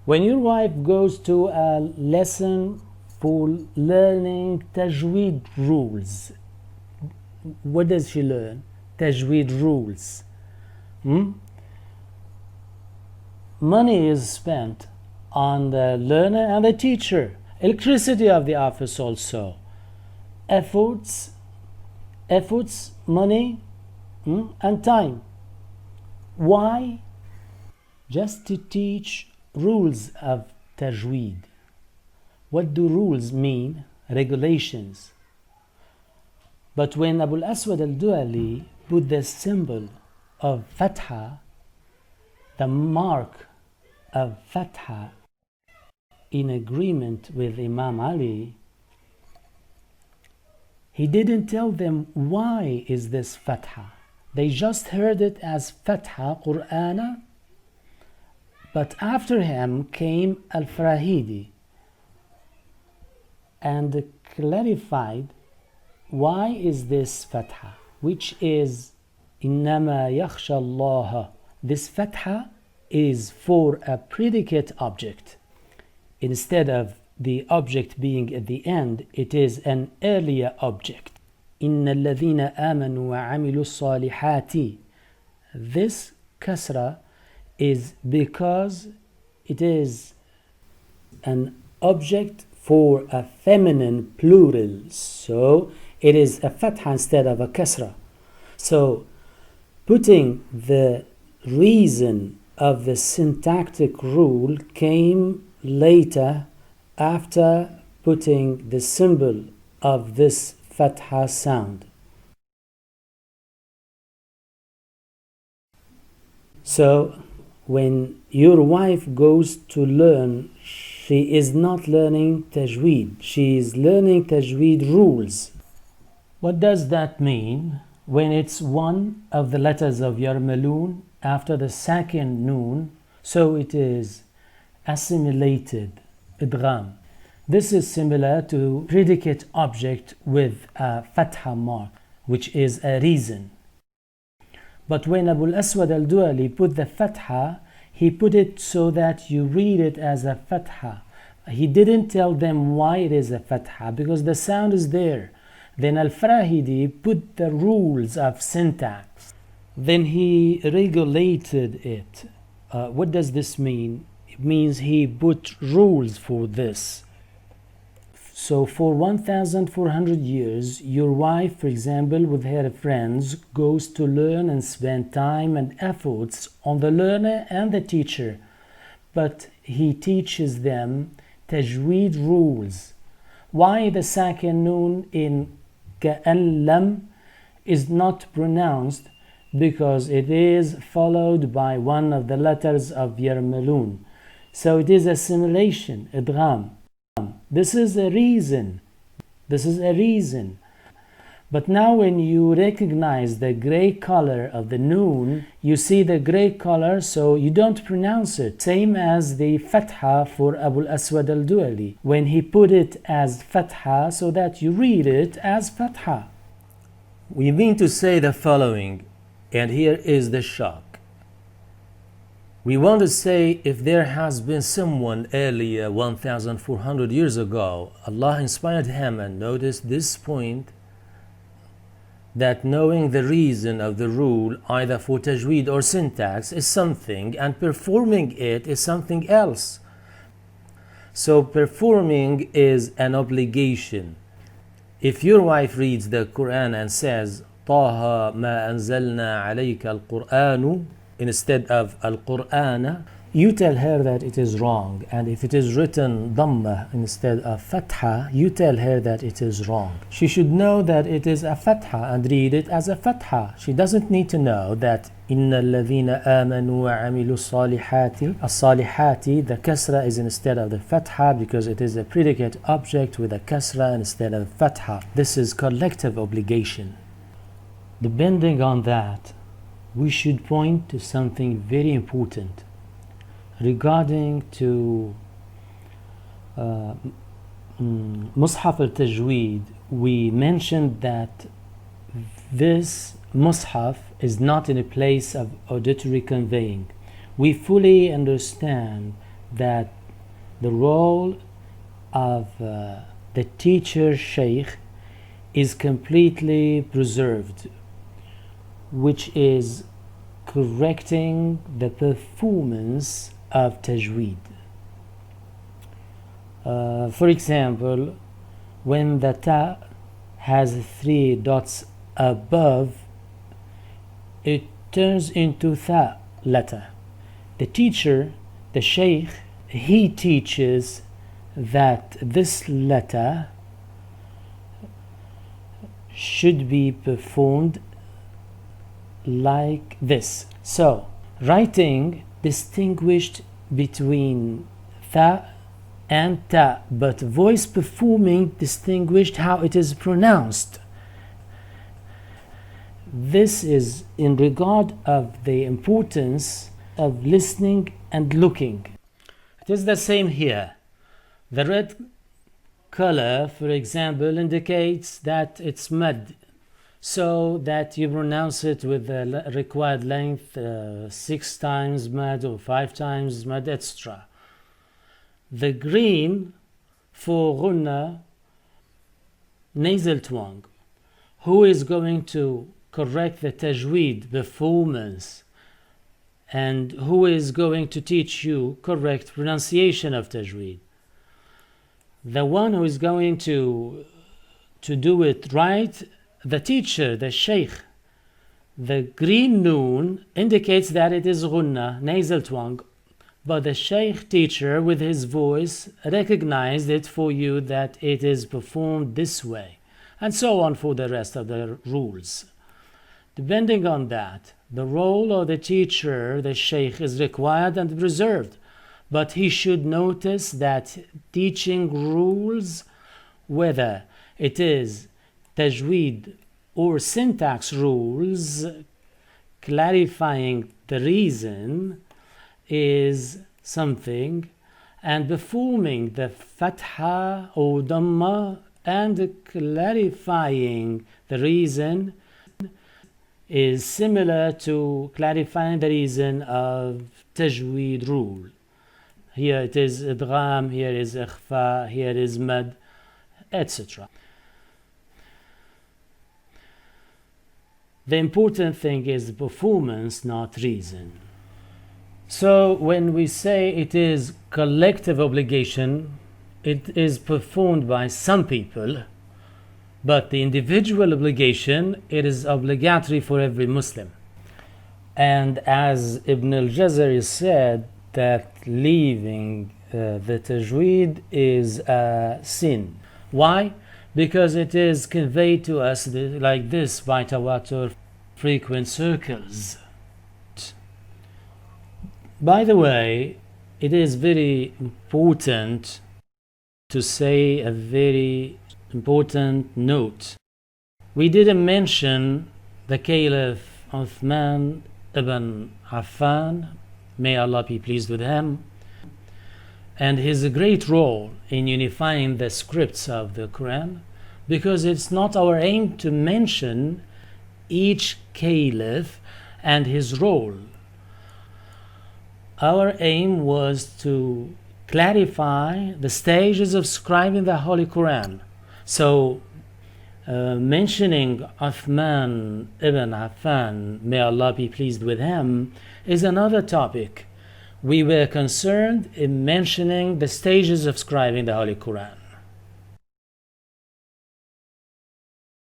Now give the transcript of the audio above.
When your wife goes to a lesson for learning tajweed rules, what does she learn? Tajweed rules. Money is spent on the learner and the teacher. Electricity of the office also. Efforts, money, and time. Why? Just to teach rules of tajweed. What do rules mean? Regulations. But when Abu al-Aswad al-Duali put the symbol of fatha, the mark of fatha, in agreement with Imam Ali, he didn't tell them why is this fatha. They just heard it as fatha Qur'ana, but after him came Al-Farahidi and clarified why is this fatha, which is إنما يخشى الله. This fatha is for a predicate object. Instead of the object being at the end, it is an earlier object. إن الذين آمنوا وعملوا الصالحات. This kasra is because it is an object for a feminine plural, so it is a fatha instead of a kasra. So putting the reason of the syntactic rule came later after putting the symbol of this fatha sound. So when your wife goes to learn, she is not learning tajweed, she is learning tajweed rules. What does that mean? When it's one of the letters of Yarmalun after the second noon, so it is assimilated, idgham. This is similar to predicate object with a fatha mark, which is a reason. But when Abu al-Aswad al-Duali put the fatha, he put it so that you read it as a fatha. He didn't tell them why it is a fatha, because the sound is there. Then Al-Farahidi put the rules of syntax. Then he regulated it. What does this mean? It means he put rules for this. So for 1,400 years, your wife, for example, with her friends, goes to learn and spend time and efforts on the learner and the teacher. But he teaches them tajweed rules. Why the second noon in كأن لم is not pronounced? Because it is followed by one of the letters of Yarmalun. So it is assimilation, idgham. This is a reason. But now when you recognize the gray color of the noon, you see the gray color, so you don't pronounce it. Same as the fatha for Abu al-Aswad al-Duali, when he put it as fatha so that you read it as fatha. We mean to say the following, and here is the shock. We want to say if there has been someone earlier 1,400 years ago, Allah inspired him and noticed this point, that knowing the reason of the rule either for tajweed or syntax is something and performing it is something else. So performing is an obligation. If your wife reads the Quran and says طه ما أنزلنا عليك القرآن instead of al-Qur'ana, you tell her that it is wrong. And if it is written dhamma instead of fatha, you tell her that it is wrong. She should know that it is a fatha and read it as a fatha. She doesn't need to know that إِنَّ الَّذِينَ آمَنُوا وَعَمِلُوا الصَّالِحَاتِ الصَّالِحَاتِ, the kasra is instead of the fatha because it is a predicate object with a kasra instead of fatha. This is collective obligation. Depending on that, we should point to something very important regarding to Mصحف al-Tajweed. We mentioned that this Mصحف is not in a place of auditory conveying. We fully understand that the role of the teacher sheikh is completely preserved, which is correcting the performance of tajweed. For example, when the ta has 3 dots above, it turns into tha letter. The teacher, the sheikh, he teaches that this letter should be performed like this. So, writing distinguished between tha and ta, but voice performing distinguished how it is pronounced. This is in regard of the importance of listening and looking. It is the same here. The red color, for example, indicates that it's mud, so that you pronounce it with the required length, 6 times mud or 5 times mud, etc. The green for ghunna, nasal twang. Who is going to correct the tajweed performance, and who is going to teach you correct pronunciation of tajweed? The one who is going to do it right, the teacher, the sheikh. The green noon indicates that it is ghunna, nasal twang, but the sheikh teacher with his voice recognized it for you that it is performed this way, and so on for the rest of the rules. Depending on that, the role of the teacher, the sheikh, is required and preserved, but he should notice that teaching rules, whether it is tajweed or syntax rules, clarifying the reason is something, and performing the fatha or dhamma and clarifying the reason is similar to clarifying the reason of tajweed rule. Here it is idgham, here is ikhfa, here is mad, etc. The important thing is the performance, not reason. So when we say it is collective obligation, it is performed by some people, but the individual obligation, it is obligatory for every Muslim. And as Ibn al-Jazari said, that leaving the tajweed is a sin. Why? Because it is conveyed to us like this by tawatur, frequent circles. By the way, it is very important to say a very important note. We didn't mention the Caliph Uthman ibn Affan, may Allah be pleased with him, and his great role in unifying the scripts of the Quran, because it's not our aim to mention each caliph and his role. Our aim was to clarify the stages of scribing the Holy Quran. So, mentioning Uthman ibn Affan, may Allah be pleased with him, is another topic. We were concerned in mentioning the stages of scribing the Holy Quran.